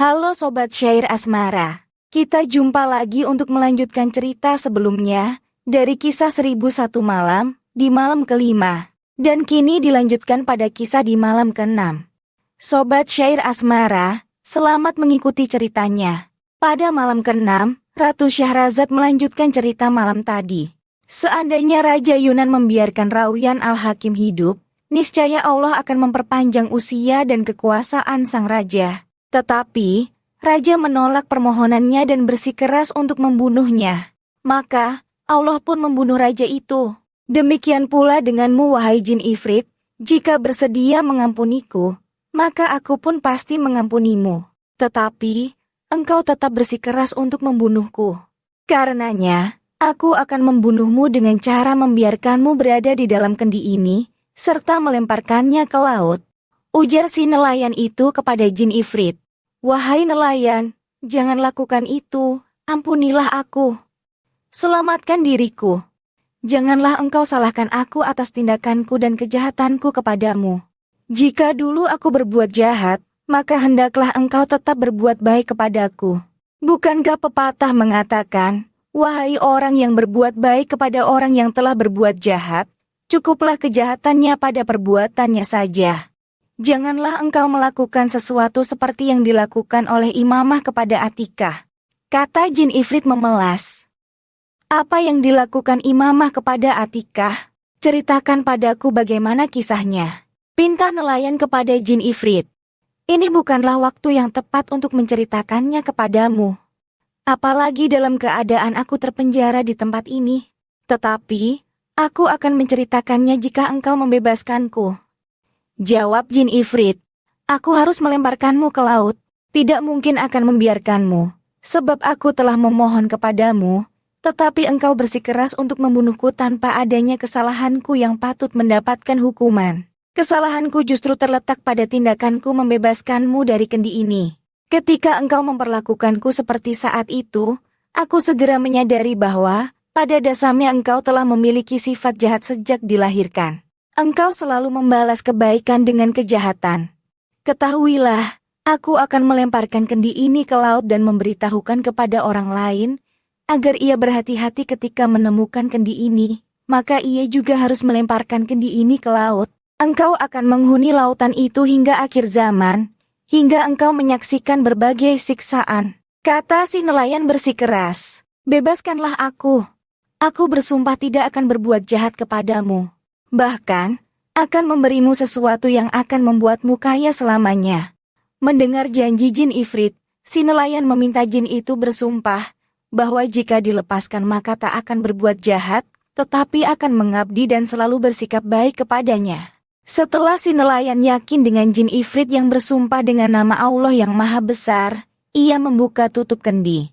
Halo Sobat Syair Asmara, kita jumpa lagi untuk melanjutkan cerita sebelumnya dari kisah 1001 malam di malam kelima, dan kini dilanjutkan pada kisah di malam keenam. Sobat Syair Asmara, selamat mengikuti ceritanya. Pada malam keenam, Ratu Syahrazad melanjutkan cerita malam tadi. Seandainya Raja Yunan membiarkan Rauyan Al-Hakim hidup, niscaya Allah akan memperpanjang usia dan kekuasaan sang raja. Tetapi, raja menolak permohonannya dan bersikeras untuk membunuhnya. Maka, Allah pun membunuh raja itu. Demikian pula denganmu wahai jin ifrit, jika bersedia mengampuniku, maka aku pun pasti mengampunimu. Tetapi, engkau tetap bersikeras untuk membunuhku. Karenanya, aku akan membunuhmu dengan cara membiarkanmu berada di dalam kendi ini, serta melemparkannya ke laut. Ujar si nelayan itu kepada jin ifrit. Wahai nelayan, jangan lakukan itu, ampunilah aku. Selamatkan diriku. Janganlah engkau salahkan aku atas tindakanku dan kejahatanku kepadamu. Jika dulu aku berbuat jahat, maka hendaklah engkau tetap berbuat baik kepadaku. Bukankah pepatah mengatakan, wahai orang yang berbuat baik kepada orang yang telah berbuat jahat, cukuplah kejahatannya pada perbuatannya saja. Janganlah engkau melakukan sesuatu seperti yang dilakukan oleh Imamah kepada Atikah. Kata jin ifrit memelas. Apa yang dilakukan Imamah kepada Atikah? Ceritakan padaku bagaimana kisahnya. Pinta nelayan kepada jin ifrit. Ini bukanlah waktu yang tepat untuk menceritakannya kepadamu. Apalagi dalam keadaan aku terpenjara di tempat ini. Tetapi, aku akan menceritakannya jika engkau membebaskanku. Jawab jin ifrit, aku harus melemparkanmu ke laut, tidak mungkin akan membiarkanmu, sebab aku telah memohon kepadamu, tetapi engkau bersikeras untuk membunuhku tanpa adanya kesalahanku yang patut mendapatkan hukuman. Kesalahanku justru terletak pada tindakanku membebaskanmu dari kendi ini. Ketika engkau memperlakukanku seperti saat itu, aku segera menyadari bahwa, pada dasarnya engkau telah memiliki sifat jahat sejak dilahirkan. Engkau selalu membalas kebaikan dengan kejahatan. Ketahuilah, aku akan melemparkan kendi ini ke laut dan memberitahukan kepada orang lain, agar ia berhati-hati ketika menemukan kendi ini, maka ia juga harus melemparkan kendi ini ke laut. Engkau akan menghuni lautan itu hingga akhir zaman, hingga engkau menyaksikan berbagai siksaan. Kata si nelayan bersikeras, bebaskanlah aku. Aku bersumpah tidak akan berbuat jahat kepadamu. Bahkan, akan memberimu sesuatu yang akan membuatmu kaya selamanya. Mendengar janji jin ifrit, si nelayan meminta jin itu bersumpah, bahwa jika dilepaskan maka tak akan berbuat jahat, tetapi akan mengabdi dan selalu bersikap baik kepadanya. Setelah si nelayan yakin dengan jin ifrit yang bersumpah dengan nama Allah yang Maha Besar, ia membuka tutup kendi.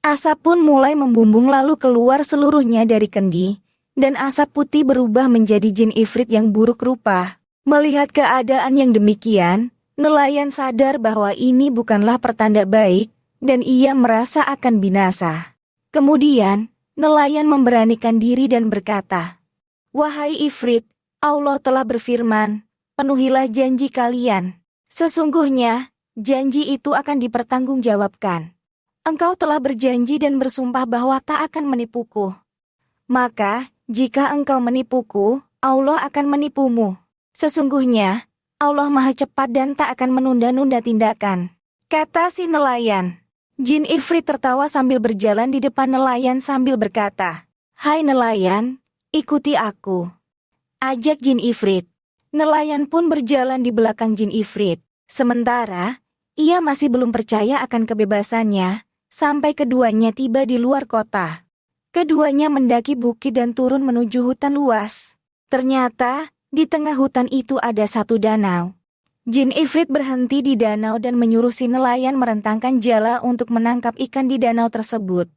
Asap pun mulai membumbung lalu keluar seluruhnya dari kendi, dan asap putih berubah menjadi jin ifrit yang buruk rupa. Melihat keadaan yang demikian, nelayan sadar bahwa ini bukanlah pertanda baik, dan ia merasa akan binasa. Kemudian, nelayan memberanikan diri dan berkata, wahai ifrit, Allah telah berfirman, penuhilah janji kalian. Sesungguhnya, janji itu akan dipertanggungjawabkan. Engkau telah berjanji dan bersumpah bahwa tak akan menipuku. Maka, jika engkau menipuku, Allah akan menipumu. Sesungguhnya, Allah Maha Cepat dan tak akan menunda-nunda tindakan. Kata si nelayan. Jin ifrit tertawa sambil berjalan di depan nelayan sambil berkata, hai nelayan, ikuti aku. Ajak jin ifrit. Nelayan pun berjalan di belakang jin ifrit. Sementara, ia masih belum percaya akan kebebasannya, sampai keduanya tiba di luar kota. Keduanya mendaki bukit dan turun menuju hutan luas. Ternyata, di tengah hutan itu ada satu danau. Jin ifrit berhenti di danau dan menyuruh si nelayan merentangkan jala untuk menangkap ikan di danau tersebut.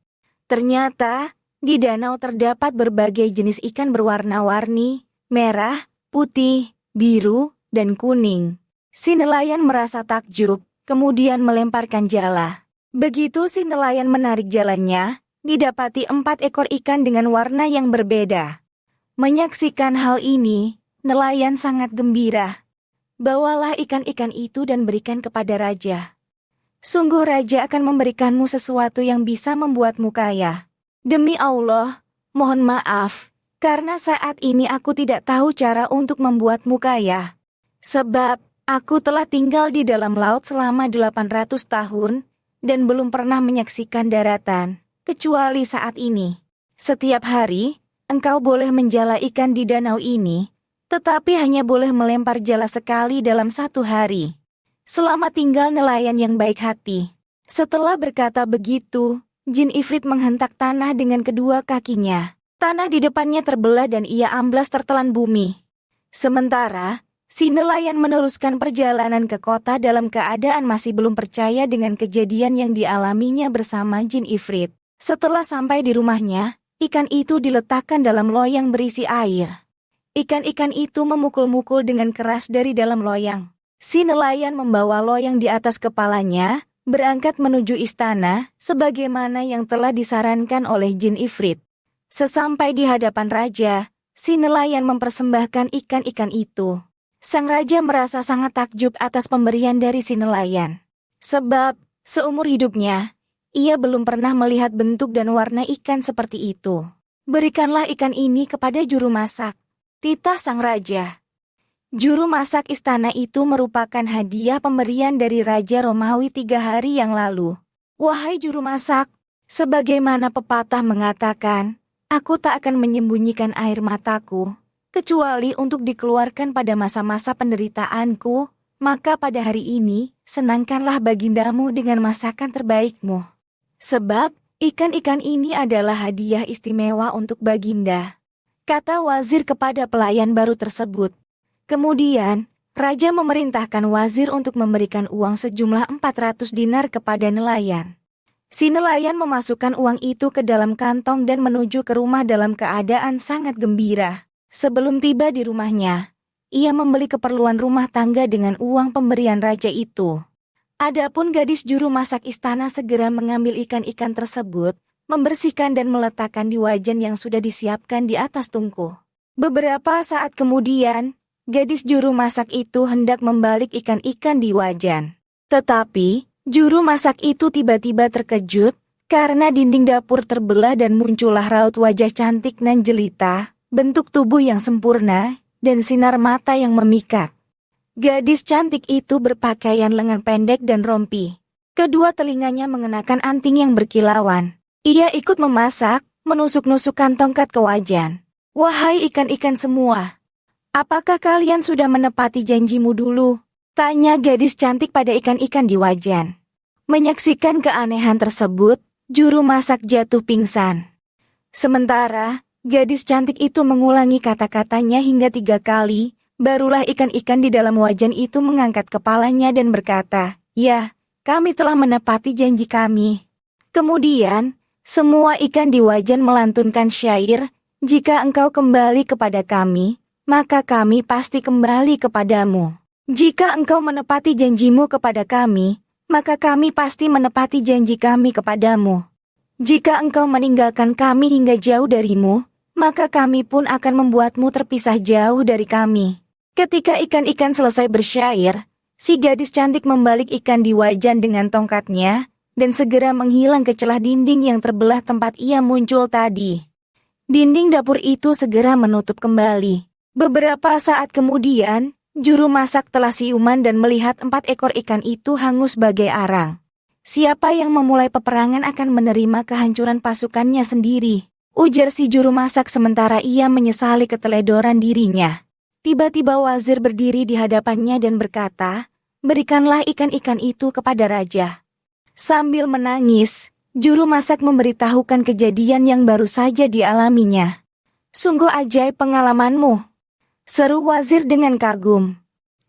Ternyata, di danau terdapat berbagai jenis ikan berwarna-warni, merah, putih, biru, dan kuning. Si nelayan merasa takjub, kemudian melemparkan jala. Begitu si nelayan menarik jalannya, didapati 4 ekor ikan dengan warna yang berbeda. Menyaksikan hal ini, nelayan sangat gembira. Bawalah ikan-ikan itu dan berikan kepada raja. Sungguh raja akan memberikanmu sesuatu yang bisa membuatmu kaya. Demi Allah, mohon maaf, karena saat ini aku tidak tahu cara untuk membuatmu kaya. Sebab, aku telah tinggal di dalam laut selama 800 tahun, dan belum pernah menyaksikan daratan, kecuali saat ini. Setiap hari, engkau boleh menjala ikan di danau ini, tetapi hanya boleh melempar jala sekali dalam 1 hari. Selamat tinggal nelayan yang baik hati. Setelah berkata begitu, Jin Ifrit menghentak tanah dengan kedua kakinya. Tanah di depannya terbelah dan ia amblas tertelan bumi. Sementara, si nelayan meneruskan perjalanan ke kota dalam keadaan masih belum percaya dengan kejadian yang dialaminya bersama Jin Ifrit. Setelah sampai di rumahnya, ikan itu diletakkan dalam loyang berisi air. Ikan-ikan itu memukul-mukul dengan keras dari dalam loyang. Si nelayan membawa loyang di atas kepalanya, berangkat menuju istana, sebagaimana yang telah disarankan oleh Jin Ifrit. Sesampai di hadapan raja, si nelayan mempersembahkan ikan-ikan itu. Sang raja merasa sangat takjub atas pemberian dari si nelayan. Sebab, seumur hidupnya, ia belum pernah melihat bentuk dan warna ikan seperti itu. Berikanlah ikan ini kepada juru masak, titah sang raja. Juru masak istana itu merupakan hadiah pemberian dari Raja Romawi 3 hari yang lalu. Wahai juru masak, sebagaimana pepatah mengatakan, aku tak akan menyembunyikan air mataku, kecuali untuk dikeluarkan pada masa-masa penderitaanku, maka pada hari ini, senangkanlah bagindamu dengan masakan terbaikmu. Sebab, ikan-ikan ini adalah hadiah istimewa untuk baginda, kata wazir kepada pelayan baru tersebut. Kemudian, raja memerintahkan wazir untuk memberikan uang sejumlah 400 dinar kepada nelayan. Si nelayan memasukkan uang itu ke dalam kantong dan menuju ke rumah dalam keadaan sangat gembira. Sebelum tiba di rumahnya, ia membeli keperluan rumah tangga dengan uang pemberian raja itu. Adapun gadis juru masak istana segera mengambil ikan-ikan tersebut, membersihkan dan meletakkan di wajan yang sudah disiapkan di atas tungku. Beberapa saat kemudian, gadis juru masak itu hendak membalik ikan-ikan di wajan. Tetapi, juru masak itu tiba-tiba terkejut, karena dinding dapur terbelah dan muncullah raut wajah cantik nan jelita, bentuk tubuh yang sempurna, dan sinar mata yang memikat. Gadis cantik itu berpakaian lengan pendek dan rompi. Kedua telinganya mengenakan anting yang berkilauan. Ia ikut memasak, menusuk-nusukkan tongkat ke wajan. Wahai ikan-ikan semua! Apakah kalian sudah menepati janjimu dulu? Tanya gadis cantik pada ikan-ikan di wajan. Menyaksikan keanehan tersebut, juru masak jatuh pingsan. Sementara, gadis cantik itu mengulangi kata-katanya hingga 3 kali, barulah ikan-ikan di dalam wajan itu mengangkat kepalanya dan berkata, "Ya, kami telah menepati janji kami." Kemudian, semua ikan di wajan melantunkan syair, "Jika engkau kembali kepada kami, maka kami pasti kembali kepadamu. Jika engkau menepati janjimu kepada kami, maka kami pasti menepati janji kami kepadamu. Jika engkau meninggalkan kami hingga jauh darimu, maka kami pun akan membuatmu terpisah jauh dari kami." Ketika ikan-ikan selesai bersyair, si gadis cantik membalik ikan di wajan dengan tongkatnya, dan segera menghilang ke celah dinding yang terbelah tempat ia muncul tadi. Dinding dapur itu segera menutup kembali. Beberapa saat kemudian, juru masak telah siuman dan melihat 4 ekor ikan itu hangus bagai arang. Siapa yang memulai peperangan akan menerima kehancuran pasukannya sendiri, ujar si juru masak sementara ia menyesali keteledoran dirinya. Tiba-tiba wazir berdiri di hadapannya dan berkata, "Berikanlah ikan-ikan itu kepada raja." Sambil menangis, juru masak memberitahukan kejadian yang baru saja dialaminya. "Sungguh ajaib pengalamanmu," seru wazir dengan kagum.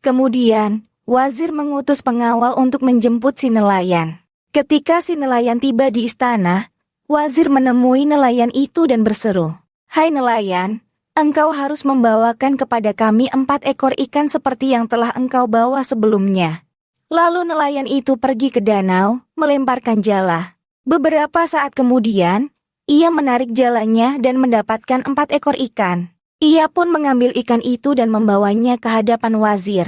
Kemudian, wazir mengutus pengawal untuk menjemput si nelayan. Ketika si nelayan tiba di istana, wazir menemui nelayan itu dan berseru, "Hai nelayan, engkau harus membawakan kepada kami 4 ekor ikan seperti yang telah engkau bawa sebelumnya." Lalu nelayan itu pergi ke danau, melemparkan jala. Beberapa saat kemudian, ia menarik jalannya dan mendapatkan 4 ekor ikan. Ia pun mengambil ikan itu dan membawanya ke hadapan wazir.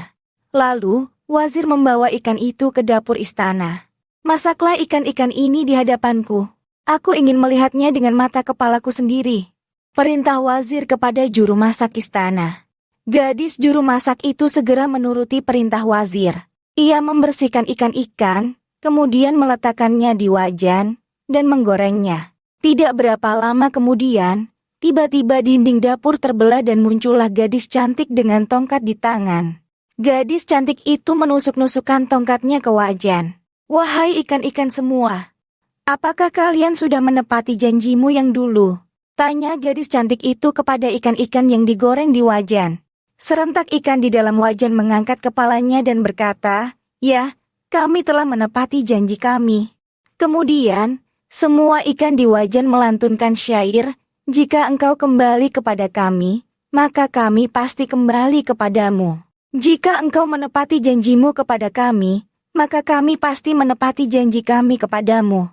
Lalu, wazir membawa ikan itu ke dapur istana. Masaklah ikan-ikan ini di hadapanku. Aku ingin melihatnya dengan mata kepalaku sendiri. Perintah wazir kepada juru masak istana. Gadis juru masak itu segera menuruti perintah wazir. Ia membersihkan ikan-ikan, kemudian meletakkannya di wajan, dan menggorengnya. Tidak berapa lama kemudian, tiba-tiba dinding dapur terbelah dan muncullah gadis cantik dengan tongkat di tangan. Gadis cantik itu menusuk-nusukkan tongkatnya ke wajan. Wahai ikan-ikan semua, apakah kalian sudah menepati janjimu yang dulu? Tanya gadis cantik itu kepada ikan-ikan yang digoreng di wajan. Serentak ikan di dalam wajan mengangkat kepalanya dan berkata, "Ya, kami telah menepati janji kami." Kemudian, semua ikan di wajan melantunkan syair, "Jika engkau kembali kepada kami, maka kami pasti kembali kepadamu. Jika engkau menepati janjimu kepada kami, maka kami pasti menepati janji kami kepadamu.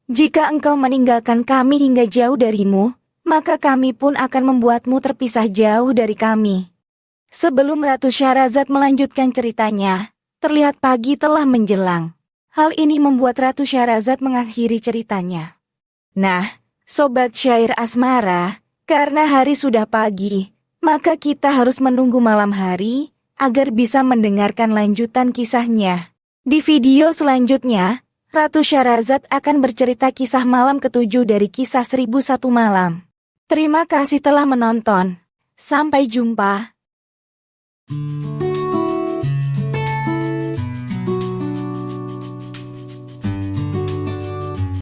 Jika engkau meninggalkan kami hingga jauh darimu, maka kami pun akan membuatmu terpisah jauh dari kami." Sebelum Ratu Syahrazad melanjutkan ceritanya, terlihat pagi telah menjelang. Hal ini membuat Ratu Syahrazad mengakhiri ceritanya. Nah, sobat syair asmara, karena hari sudah pagi, maka kita harus menunggu malam hari agar bisa mendengarkan lanjutan kisahnya. Di video selanjutnya, Ratu Syahrazad akan bercerita kisah malam ke-7 dari kisah 1001 malam. Terima kasih telah menonton. Sampai jumpa.